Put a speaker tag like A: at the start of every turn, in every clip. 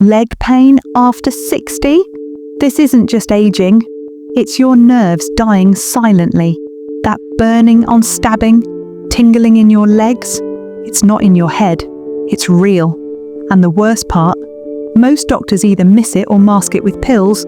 A: Leg pain after 60? This isn't just aging. It's your nerves dying silently. That burning on stabbing, tingling in your legs, it's not in your head. It's real. And the worst part, most doctors either miss it or mask it with pills,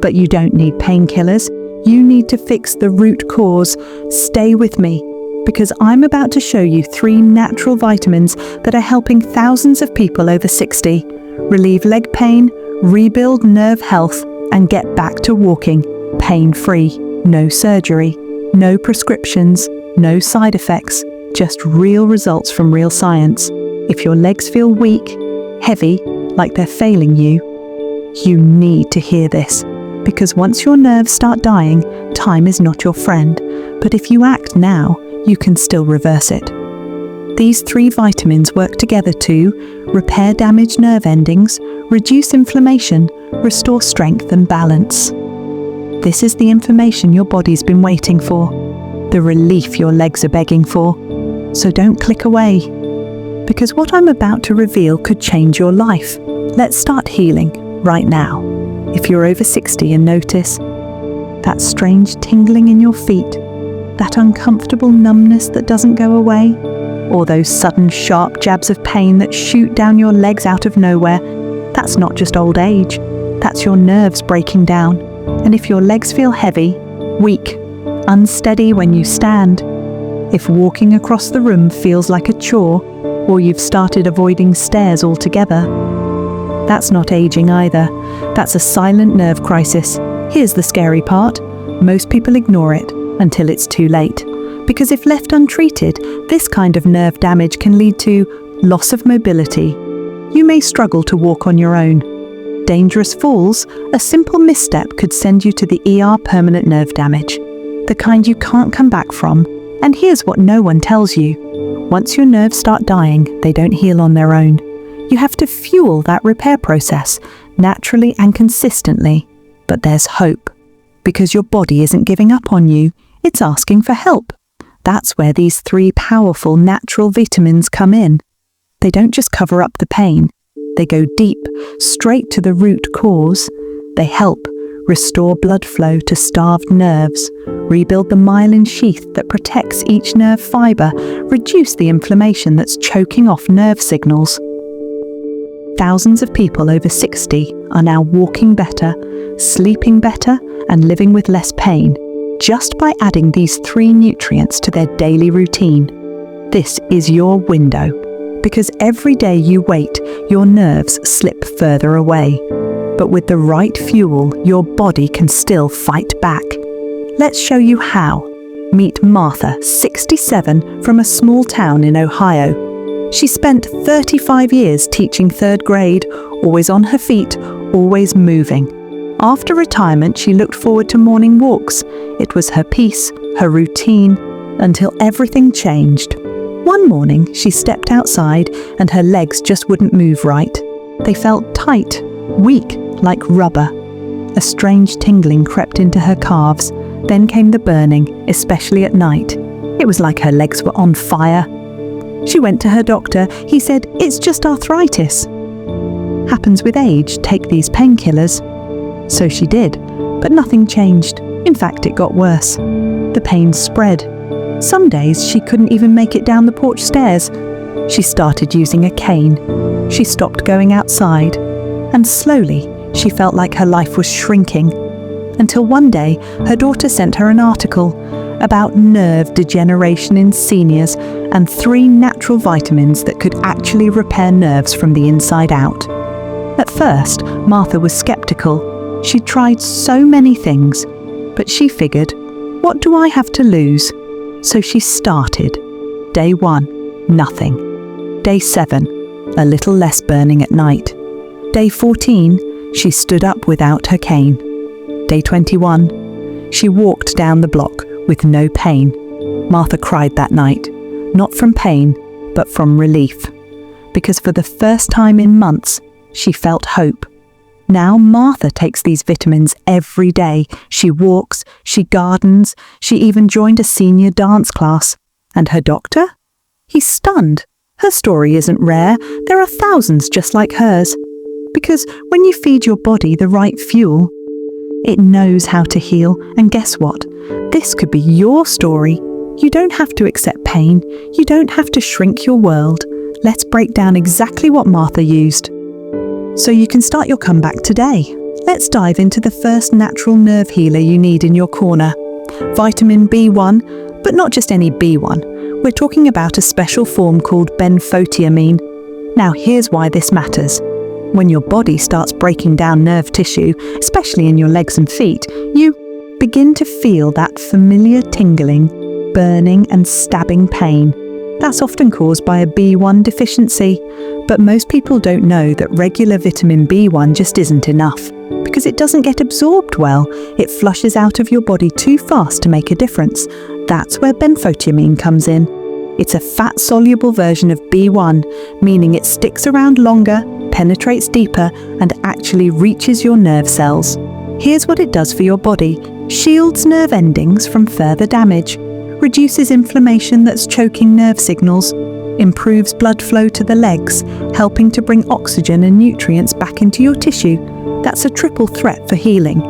A: but you don't need painkillers. You need to fix the root cause. Stay with me, because I'm about to show you 3 natural vitamins that are helping thousands of people over 60 relieve leg pain, rebuild nerve health, and get back to walking pain-free. No surgery, no prescriptions, no side effects, just real results from real science. If your legs feel weak, heavy, like they're failing you need to hear this. Because once your nerves start dying, time is not your friend. But if you act now, you can still reverse it. These 3 vitamins work together to repair damaged nerve endings, reduce inflammation, restore strength and balance. This is the information your body's been waiting for, the relief your legs are begging for. So don't click away, because what I'm about to reveal could change your life. Let's start healing right now. If you're over 60 and notice that strange tingling in your feet, that uncomfortable numbness that doesn't go away, or those sudden sharp jabs of pain that shoot down your legs out of nowhere, that's not just old age, that's your nerves breaking down. And if your legs feel heavy, weak, unsteady when you stand, if walking across the room feels like a chore, or you've started avoiding stairs altogether, that's not aging either. That's a silent nerve crisis. Here's the scary part. Most people ignore it until it's too late. Because if left untreated, this kind of nerve damage can lead to loss of mobility. You may struggle to walk on your own. Dangerous falls, a simple misstep could send you to the ER. Permanent nerve damage, the kind you can't come back from. And here's what no one tells you. Once your nerves start dying, they don't heal on their own. You have to fuel that repair process naturally and consistently. But there's hope, because your body isn't giving up on you, it's asking for help. That's where these 3 powerful natural vitamins come in. They don't just cover up the pain. They go deep, straight to the root cause. They help restore blood flow to starved nerves, rebuild the myelin sheath that protects each nerve fiber, reduce the inflammation that's choking off nerve signals. Thousands of people over 60 are now walking better, sleeping better, and living with less pain, just by adding these 3 nutrients to their daily routine. This is your window, because every day you wait, your nerves slip further away. But with the right fuel, your body can still fight back. Let's show you how. Meet Martha, 67, from a small town in Ohio. She spent 35 years teaching 3rd grade, always on her feet, always moving. After retirement, she looked forward to morning walks. It was her peace, her routine, until everything changed. One morning, she stepped outside and her legs just wouldn't move right. They felt tight, weak, like rubber. A strange tingling crept into her calves. Then came the burning, especially at night. It was like her legs were on fire. She went to her doctor. He said, "It's just arthritis. Happens with age, take these painkillers." So she did, but nothing changed. In fact, it got worse. The pain spread. Some days she couldn't even make it down the porch stairs. She started using a cane. She stopped going outside. And slowly, she felt like her life was shrinking. Until one day, her daughter sent her an article about nerve degeneration in seniors and 3 natural vitamins that could actually repair nerves from the inside out. At first, Martha was skeptical. She tried so many things, but she figured, what do I have to lose? So she started. Day 1, nothing. Day 7, a little less burning at night. Day 14, she stood up without her cane. Day 21, she walked down the block with no pain. Martha cried that night, not from pain, but from relief. Because for the first time in months, she felt hope. Now Martha takes these vitamins every day. She walks, she gardens, she even joined a senior dance class. And her doctor? He's stunned. Her story isn't rare. There are thousands just like hers. Because when you feed your body the right fuel, it knows how to heal. And guess what? This could be your story. You don't have to accept pain. You don't have to shrink your world. Let's break down exactly what Martha used, so you can start your comeback today. Let's dive into the first natural nerve healer you need in your corner. Vitamin B1, but not just any B1. We're talking about a special form called benfotiamine. Now here's why this matters. When your body starts breaking down nerve tissue, especially in your legs and feet, you begin to feel that familiar tingling, burning and stabbing pain. That's often caused by a B1 deficiency, but most people don't know that regular vitamin B1 just isn't enough, because it doesn't get absorbed well. It flushes out of your body too fast to make a difference. That's where benfotiamine comes in. It's a fat-soluble version of B1, meaning it sticks around longer, penetrates deeper, and actually reaches your nerve cells. Here's what it does for your body. Shields nerve endings from further damage, reduces inflammation that's choking nerve signals, improves blood flow to the legs, helping to bring oxygen and nutrients back into your tissue. That's a triple threat for healing.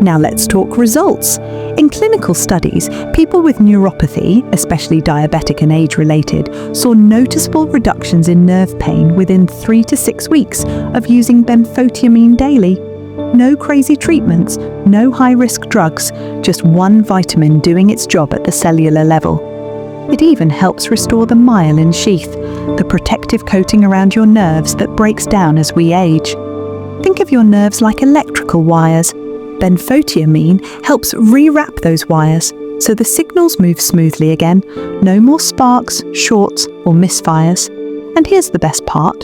A: Now let's talk results. In clinical studies, people with neuropathy, especially diabetic and age-related, saw noticeable reductions in nerve pain within 3 to 6 weeks of using benfotiamine daily. No crazy treatments, no high-risk drugs, just one vitamin doing its job at the cellular level. It even helps restore the myelin sheath, the protective coating around your nerves that breaks down as we age. Think of your nerves like electrical wires. Benfotiamine helps rewrap those wires so the signals move smoothly again. No more sparks, shorts, or misfires. And here's the best part.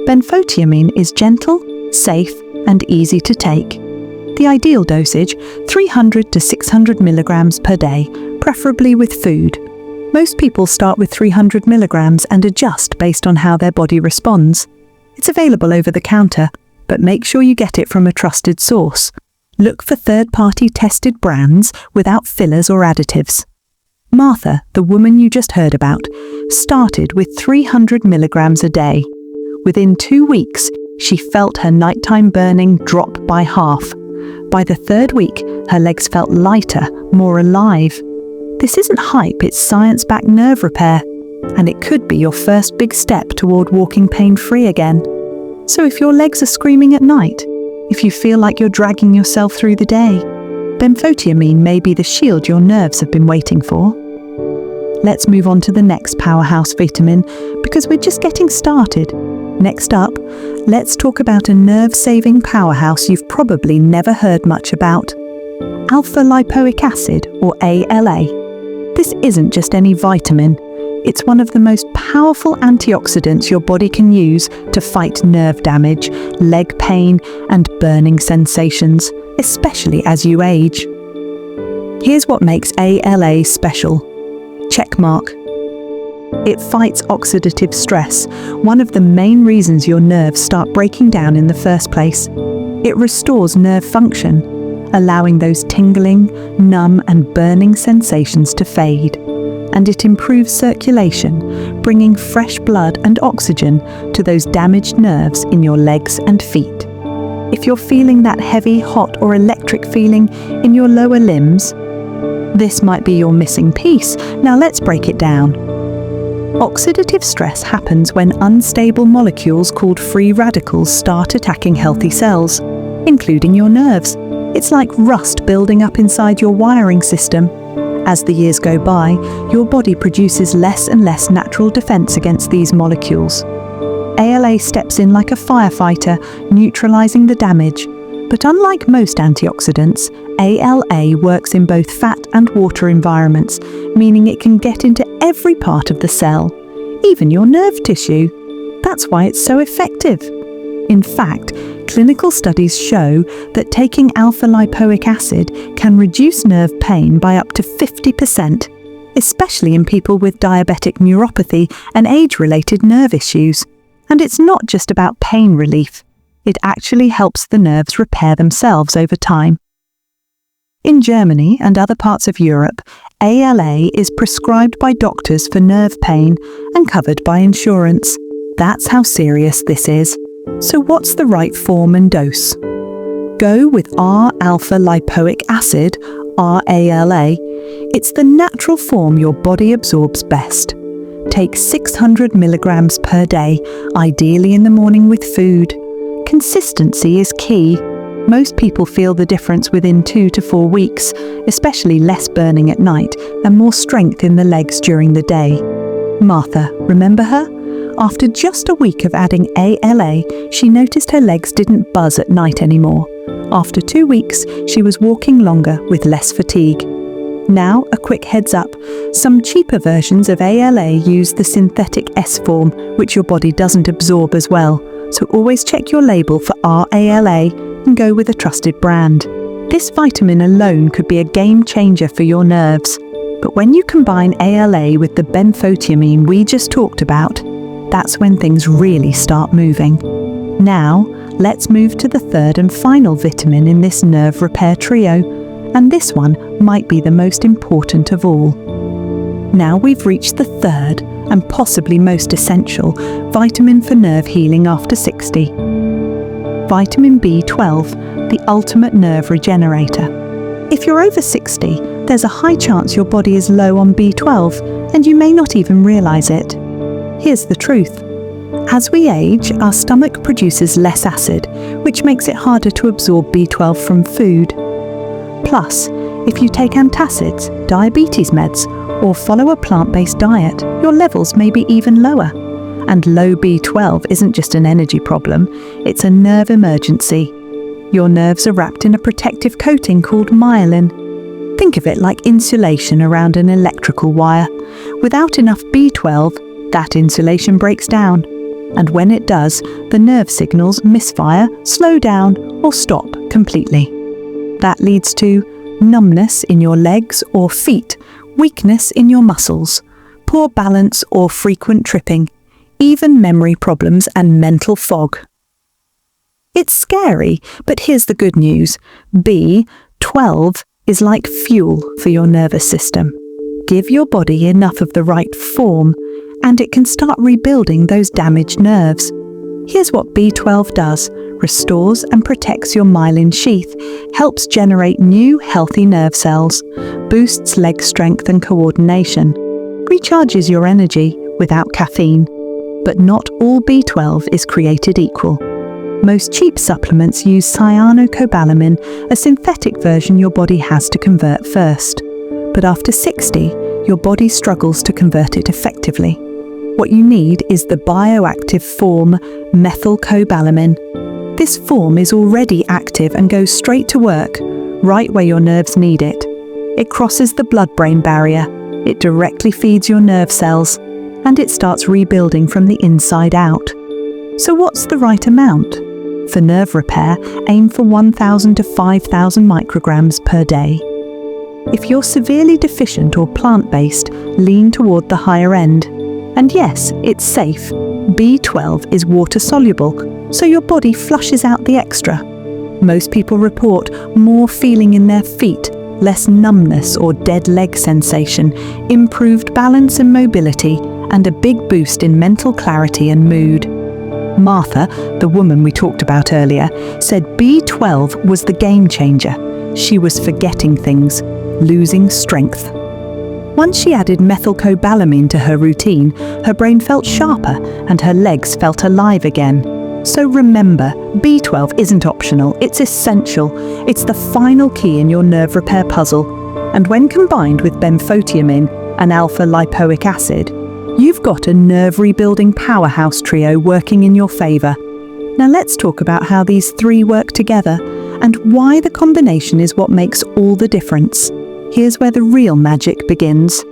A: Benfotiamine is gentle, safe, and easy to take. The ideal dosage, 300 to 600 milligrams per day, preferably with food. Most people start with 300 milligrams and adjust based on how their body responds. It's available over the counter, but make sure you get it from a trusted source. Look for third-party tested brands without fillers or additives. Martha, the woman you just heard about, started with 300 milligrams a day. Within 2 weeks, she felt her nighttime burning drop by half. By the 3rd week, her legs felt lighter, more alive. This isn't hype, it's science-backed nerve repair, and it could be your first big step toward walking pain-free again. So if your legs are screaming at night, if you feel like you're dragging yourself through the day, benfotiamine may be the shield your nerves have been waiting for. Let's move on to the next powerhouse vitamin, because we're just getting started. Next up, let's talk about a nerve-saving powerhouse you've probably never heard much about. Alpha-lipoic acid, or ALA. This isn't just any vitamin. It's one of the most powerful antioxidants your body can use to fight nerve damage, leg pain, and burning sensations, especially as you age. Here's what makes ALA special. Checkmark. It fights oxidative stress, one of the main reasons your nerves start breaking down in the first place. It restores nerve function, allowing those tingling, numb, and burning sensations to fade. And it improves circulation, bringing fresh blood and oxygen to those damaged nerves in your legs and feet. If you're feeling that heavy, hot, or electric feeling in your lower limbs, this might be your missing piece. Now let's break it down. Oxidative stress happens when unstable molecules called free radicals start attacking healthy cells, including your nerves. It's like rust building up inside your wiring system. As the years go by, your body produces less and less natural defense against these molecules. ALA steps in like a firefighter, neutralizing the damage. But unlike most antioxidants, ALA works in both fat and water environments, meaning it can get into every part of the cell, even your nerve tissue. That's why it's so effective. In fact, clinical studies show that taking alpha-lipoic acid can reduce nerve pain by up to 50%, especially in people with diabetic neuropathy and age-related nerve issues. And it's not just about pain relief. It actually helps the nerves repair themselves over time. In Germany and other parts of Europe, ALA is prescribed by doctors for nerve pain and covered by insurance. That's how serious this is. So what's the right form and dose? Go with R-alpha-lipoic acid, RALA. It's the natural form your body absorbs best. Take 600 milligrams per day, ideally in the morning with food. Consistency is key. Most people feel the difference within 2 to 4 weeks, especially less burning at night and more strength in the legs during the day. Martha, remember her? After just a week of adding ALA, she noticed her legs didn't buzz at night anymore. After 2 weeks, she was walking longer with less fatigue. Now, a quick heads up. Some cheaper versions of ALA use the synthetic S form, which your body doesn't absorb as well. So always check your label for RALA and go with a trusted brand. This vitamin alone could be a game changer for your nerves. But when you combine ALA with the benfotiamine we just talked about, that's when things really start moving. Now, let's move to the third and final vitamin in this nerve repair trio, and this one might be the most important of all. Now we've reached the third and possibly most essential vitamin for nerve healing after 60. Vitamin B12, the ultimate nerve regenerator. If you're over 60, there's a high chance your body is low on B12 and you may not even realize it. Here's the truth. As we age, our stomach produces less acid, which makes it harder to absorb B12 from food. Plus, if you take antacids, diabetes meds, or follow a plant-based diet, your levels may be even lower. And low B12 isn't just an energy problem, it's a nerve emergency. Your nerves are wrapped in a protective coating called myelin. Think of it like insulation around an electrical wire. Without enough B12, that insulation breaks down. And when it does, the nerve signals misfire, slow down, or stop completely. That leads to numbness in your legs or feet, weakness in your muscles, poor balance or frequent tripping, even memory problems and mental fog. It's scary, but here's the good news. B12 is like fuel for your nervous system. Give your body enough of the right form, and it can start rebuilding those damaged nerves. Here's what B12 does. Restores and protects your myelin sheath, helps generate new healthy nerve cells, boosts leg strength and coordination, recharges your energy without caffeine. But not all B12 is created equal. Most cheap supplements use cyanocobalamin, a synthetic version your body has to convert first. But after 60, your body struggles to convert it effectively. What you need is the bioactive form methylcobalamin. This form is already active and goes straight to work, right where your nerves need it. It crosses the blood-brain barrier, it directly feeds your nerve cells, and it starts rebuilding from the inside out. So what's the right amount? For nerve repair, aim for 1,000 to 5,000 micrograms per day. If you're severely deficient or plant-based, lean toward the higher end. And yes, it's safe. B12 is water-soluble, so your body flushes out the extra. Most people report more feeling in their feet, less numbness or dead leg sensation, improved balance and mobility, and a big boost in mental clarity and mood. Martha, the woman we talked about earlier, said B12 was the game changer. She was forgetting things, losing strength. Once she added methylcobalamin to her routine, her brain felt sharper and her legs felt alive again. So remember, B12 isn't optional, it's essential. It's the final key in your nerve repair puzzle. And when combined with benfotiamine and alpha-lipoic acid, you've got a nerve rebuilding powerhouse trio working in your favor. Now let's talk about how these three work together and why the combination is what makes all the difference. Here's where the real magic begins.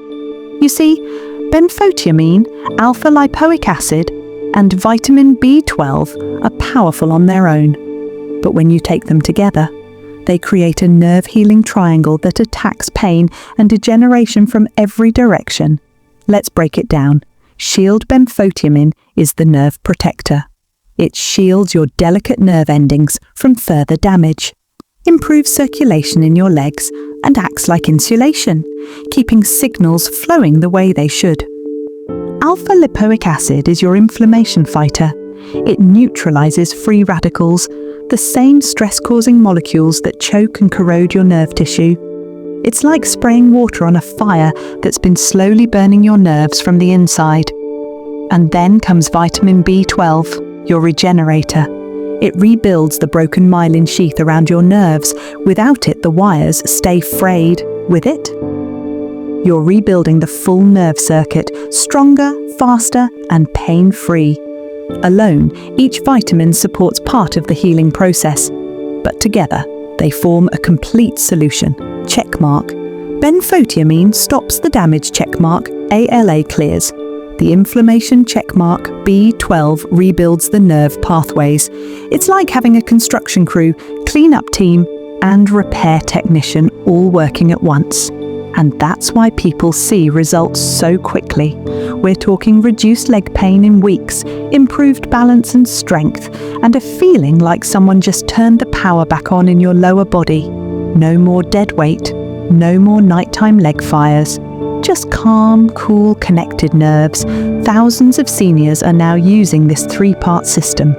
A: You see, benfotiamine, alpha-lipoic acid, and vitamin B12 are powerful on their own. But when you take them together, they create a nerve-healing triangle that attacks pain and degeneration from every direction. Let's break it down. Shield benfotiamine is the nerve protector. It shields your delicate nerve endings from further damage, improves circulation in your legs, and acts like insulation, keeping signals flowing the way they should. Alpha-lipoic acid is your inflammation fighter. It neutralizes free radicals, the same stress-causing molecules that choke and corrode your nerve tissue. It's like spraying water on a fire that's been slowly burning your nerves from the inside. And then comes vitamin B12, your regenerator. It rebuilds the broken myelin sheath around your nerves. Without it, the wires stay frayed. With it, you're rebuilding the full nerve circuit, stronger, faster, and pain-free. Alone, each vitamin supports part of the healing process, but together, they form a complete solution. Checkmark. Benfotiamine stops the damage. Checkmark. ALA clears. The inflammation. Checkmark. B12 rebuilds the nerve pathways. It's like having a construction crew, clean-up team, and repair technician all working at once. And that's why people see results so quickly. We're talking reduced leg pain in weeks, improved balance and strength, and a feeling like someone just turned the power back on in your lower body. No more dead weight, no more nighttime leg fires. Just calm, cool, connected nerves. Thousands of seniors are now using this 3-part system.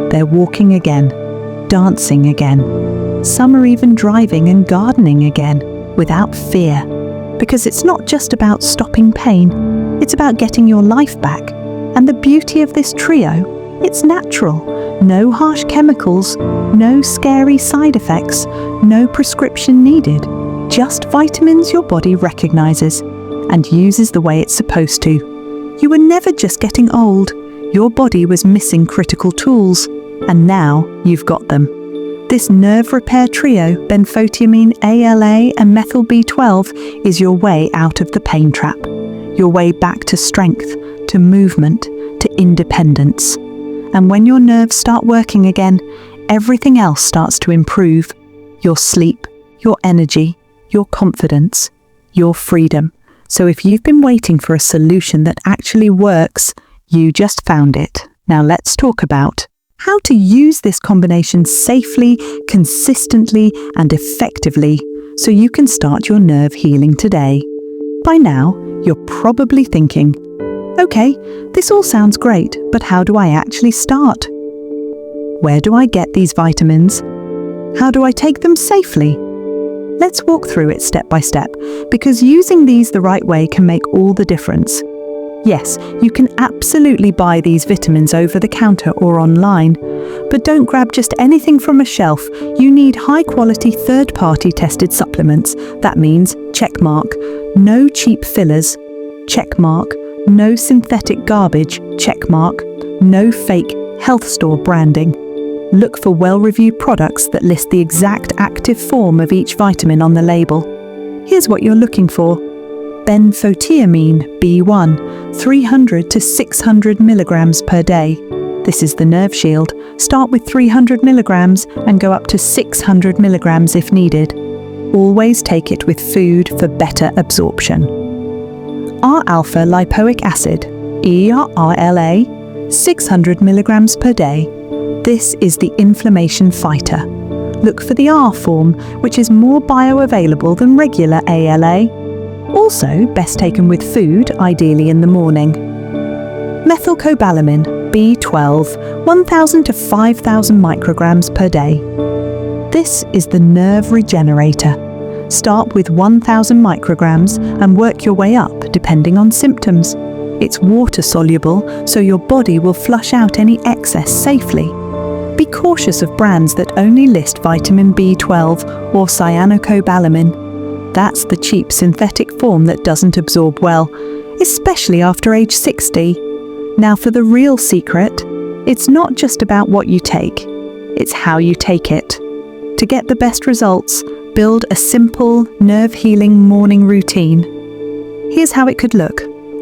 A: They're walking again, dancing again. Some are even driving and gardening again, without fear. Because it's not just about stopping pain, it's about getting your life back. And the beauty of this trio, it's natural. No harsh chemicals, no scary side effects, no prescription needed. Just vitamins your body recognizes and uses the way it's supposed to. You were never just getting old. Your body was missing critical tools, and now you've got them. This nerve repair trio, benfotiamine, ALA and methyl B12, is your way out of the pain trap. Your way back to strength, to movement, to independence. And when your nerves start working again, everything else starts to improve. Your sleep, your energy, your confidence, your freedom. So if you've been waiting for a solution that actually works, you just found it. Now let's talk about how to use this combination safely, consistently, and effectively so you can start your nerve healing today. By now, you're probably thinking, okay, this all sounds great, but how do I actually start? Where do I get these vitamins? How do I take them safely? Let's walk through it step by step, because using these the right way can make all the difference. Yes, you can absolutely buy these vitamins over the counter or online, but don't grab just anything from a shelf. You need high-quality third-party tested supplements. That means checkmark, no cheap fillers, checkmark, no synthetic garbage, checkmark, no fake health store branding. Look for well-reviewed products that list the exact active form of each vitamin on the label. Here's what you're looking for. Benfotiamine B1, 300 to 600 milligrams per day. This is the nerve shield. Start with 300 milligrams and go up to 600 milligrams if needed. Always take it with food for better absorption. Our alpha-lipoic acid, ERLA, 600 milligrams per day. This is the inflammation fighter. Look for the R form, which is more bioavailable than regular ALA. Also, best taken with food, ideally in the morning. Methylcobalamin, B12, 1,000 to 5,000 micrograms per day. This is the nerve regenerator. Start with 1,000 micrograms and work your way up depending on symptoms. It's water-soluble, so your body will flush out any excess safely. Be cautious of brands that only list vitamin B12 or cyanocobalamin. That's the cheap synthetic form that doesn't absorb well, especially after age 60. Now for the real secret, it's not just about what you take, it's how you take it. To get the best results, build a simple, nerve-healing morning routine. Here's how it could look.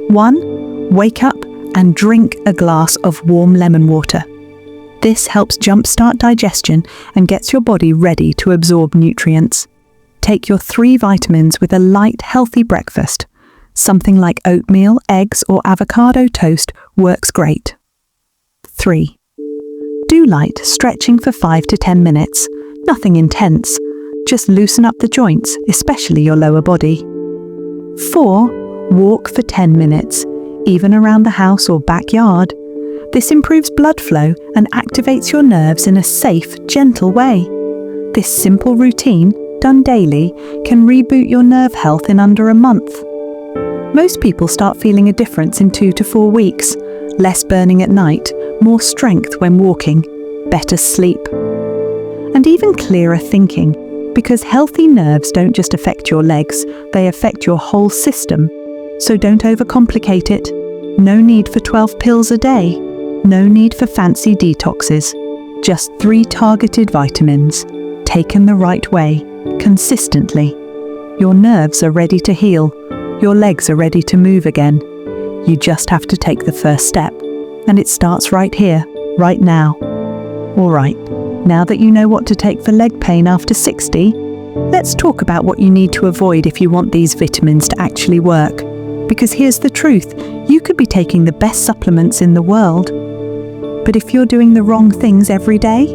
A: 1. Wake up and drink a glass of warm lemon water. This helps jumpstart digestion and gets your body ready to absorb nutrients. Take your 3 vitamins with a light, healthy breakfast. Something like oatmeal, eggs, or avocado toast works great. 3. Do light stretching for 5 to 10 minutes. Nothing intense. Just loosen up the joints, especially your lower body. 4. Walk for 10 minutes, even around the house or backyard. This improves blood flow and activates your nerves in a safe, gentle way. This simple routine, done daily, can reboot your nerve health in under a month. Most people start feeling a difference in 2 to 4 weeks. Less burning at night, more strength when walking, better sleep, and even clearer thinking, because healthy nerves don't just affect your legs, they affect your whole system. So don't overcomplicate it. No need for 12 pills a day. No need for fancy detoxes. Just 3 targeted vitamins, taken the right way, consistently. Your nerves are ready to heal. Your legs are ready to move again. You just have to take the first step. And it starts right here, right now. All right, now that you know what to take for leg pain after 60, let's talk about what you need to avoid if you want these vitamins to actually work. Because here's the truth, you could be taking the best supplements in the world, but if you're doing the wrong things every day,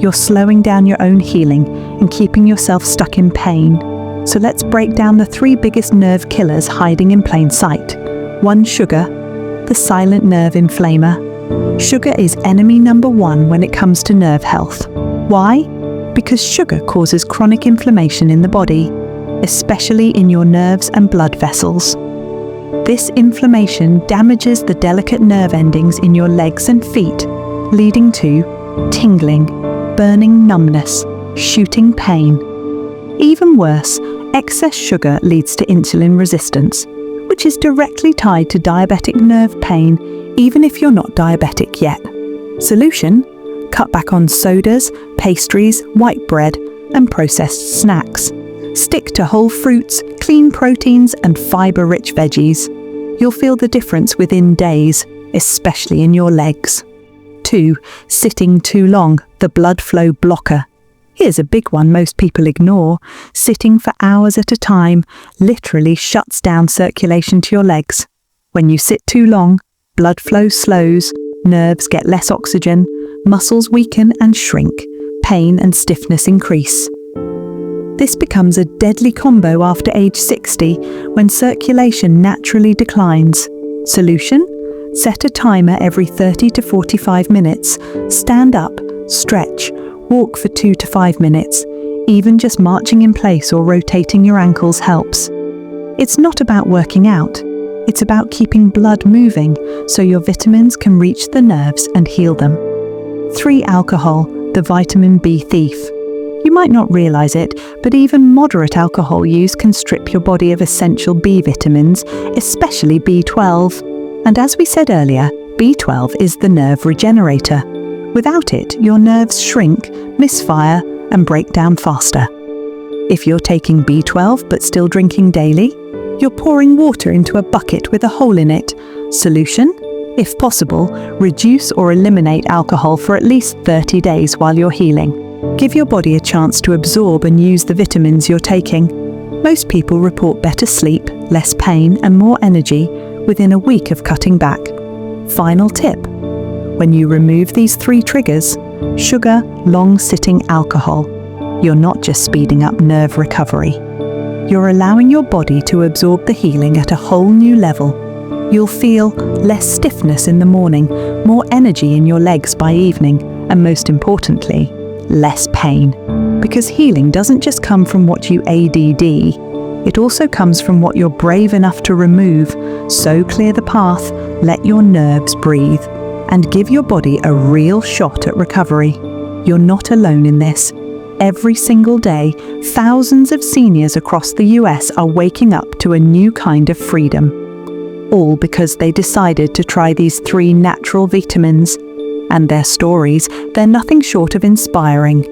A: you're slowing down your own healing and keeping yourself stuck in pain. So let's break down the 3 biggest nerve killers hiding in plain sight. 1. Sugar, the silent nerve inflamer. Sugar is enemy number 1 when it comes to nerve health. Why? Because sugar causes chronic inflammation in the body, especially in your nerves and blood vessels. This inflammation damages the delicate nerve endings in your legs and feet, leading to tingling, burning numbness, shooting pain. Even worse, excess sugar leads to insulin resistance, which is directly tied to diabetic nerve pain, even if you're not diabetic yet. Solution? Cut back on sodas, pastries, white bread, and processed snacks. Stick to whole fruits, clean proteins, and fiber-rich veggies. You'll feel the difference within days, especially in your legs. 2. Sitting too long, the blood flow blocker. Here's a big one most people ignore. Sitting for hours at a time literally shuts down circulation to your legs. When you sit too long, blood flow slows, nerves get less oxygen, muscles weaken and shrink, pain and stiffness increase. This becomes a deadly combo after age 60 when circulation naturally declines. Solution? Set a timer every 30 to 45 minutes. Stand up, stretch, walk for 2 to 5 minutes. Even just marching in place or rotating your ankles helps. It's not about working out. It's about keeping blood moving so your vitamins can reach the nerves and heal them. 3. Alcohol, the vitamin B thief. You might not realize it, but even moderate alcohol use can strip your body of essential B vitamins, especially B12. And as we said earlier, B12 is the nerve regenerator. Without it, your nerves shrink, misfire, and break down faster. If you're taking B12 but still drinking daily, you're pouring water into a bucket with a hole in it. Solution? If possible, reduce or eliminate alcohol for at least 30 days while you're healing. Give your body a chance to absorb and use the vitamins you're taking. Most people report better sleep, less pain, and more energy within a week of cutting back. Final tip. When you remove these 3 triggers, sugar, long-sitting alcohol, you're not just speeding up nerve recovery. You're allowing your body to absorb the healing at a whole new level. You'll feel less stiffness in the morning, more energy in your legs by evening, and most importantly, less pain. Because healing doesn't just come from what you ADD, it also comes from what you're brave enough to remove. So clear the path, let your nerves breathe, and give your body a real shot at recovery. You're not alone in this. Every single day, thousands of seniors across the US are waking up to a new kind of freedom. All because they decided to try these 3 natural vitamins. And their stories, they're nothing short of inspiring.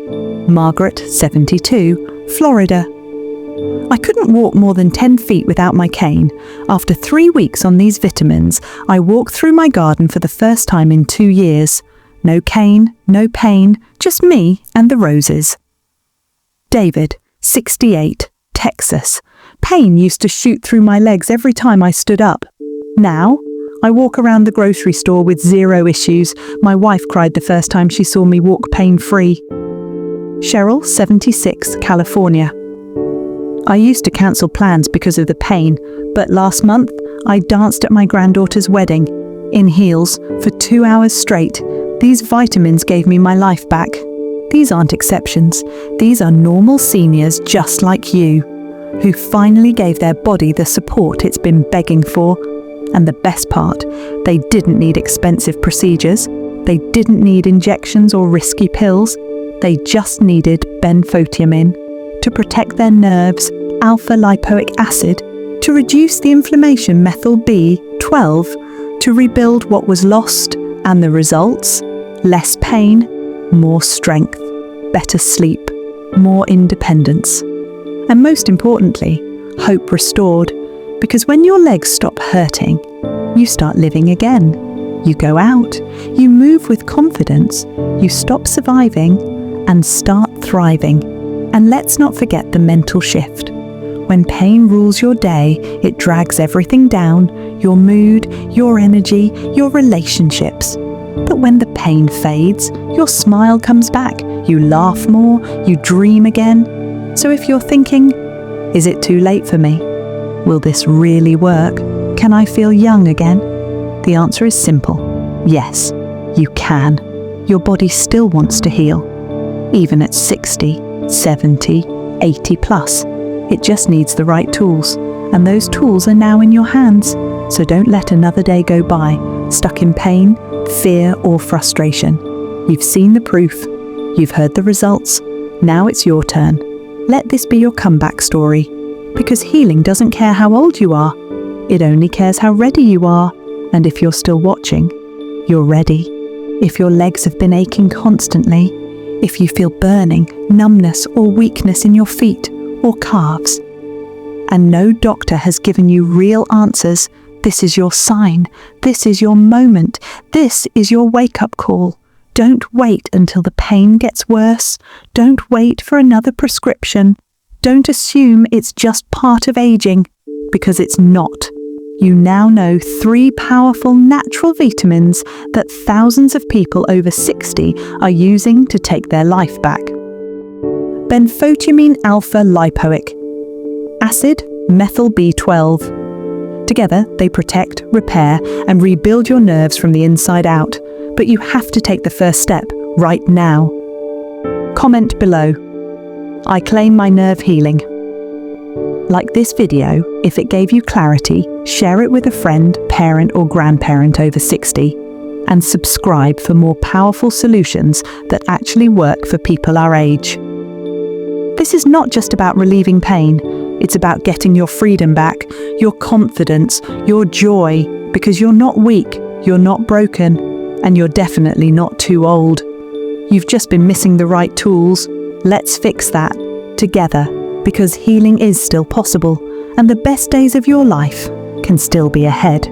A: Margaret, 72, Florida. I couldn't walk more than 10 feet without my cane. After 3 weeks on these vitamins, I walked through my garden for the first time in 2 years. No cane, no pain, just me and the roses. David, 68, Texas. Pain used to shoot through my legs every time I stood up. Now, I walk around the grocery store with 0 issues. My wife cried the first time she saw me walk pain-free. Cheryl, 76, California. I used to cancel plans because of the pain, but last month I danced at my granddaughter's wedding. in heels, for 2 hours straight. These vitamins gave me my life back. These aren't exceptions. These are normal seniors just like you, who finally gave their body the support it's been begging for. And the best part, they didn't need expensive procedures. They didn't need injections or risky pills. They just needed benfotiamine to protect their nerves, alpha-lipoic acid to reduce the inflammation, methyl B12 to rebuild what was lost, and the results? Less pain, more strength, better sleep, more independence. And most importantly, hope restored, because when your legs stop hurting, you start living again. You go out, you move with confidence, you stop surviving and start thriving. And let's not forget the mental shift. When pain rules your day, it drags everything down, your mood, your energy, your relationships. But when the pain fades, your smile comes back, you laugh more, you dream again. So if you're thinking, is it too late for me? Will this really work? Can I feel young again? The answer is simple. Yes, you can. Your body still wants to heal. Even at 60, 70, 80 plus. It just needs the right tools. And those tools are now in your hands. So don't let another day go by, stuck in pain, fear or frustration. You've seen the proof. You've heard the results. Now it's your turn. Let this be your comeback story. Because healing doesn't care how old you are. It only cares how ready you are. And if you're still watching, you're ready. If your legs have been aching constantly, if you feel burning, numbness or weakness in your feet or calves, and no doctor has given you real answers, this is your sign. This is your moment. This is your wake-up call. Don't wait until the pain gets worse. Don't wait for another prescription. Don't assume it's just part of aging, because it's not. You now know 3 powerful natural vitamins that thousands of people over 60 are using to take their life back. Benfotiamine alpha-lipoic. Acid, methyl B12. Together, they protect, repair, and rebuild your nerves from the inside out. But you have to take the first step right now. Comment below. I claim my nerve healing. Like this video, if it gave you clarity, share it with a friend, parent or grandparent over 60, and subscribe for more powerful solutions that actually work for people our age. This is not just about relieving pain, it's about getting your freedom back, your confidence, your joy, because you're not weak, you're not broken, and you're definitely not too old. You've just been missing the right tools. Let's fix that together, because healing is still possible, and the best days of your life can still be ahead.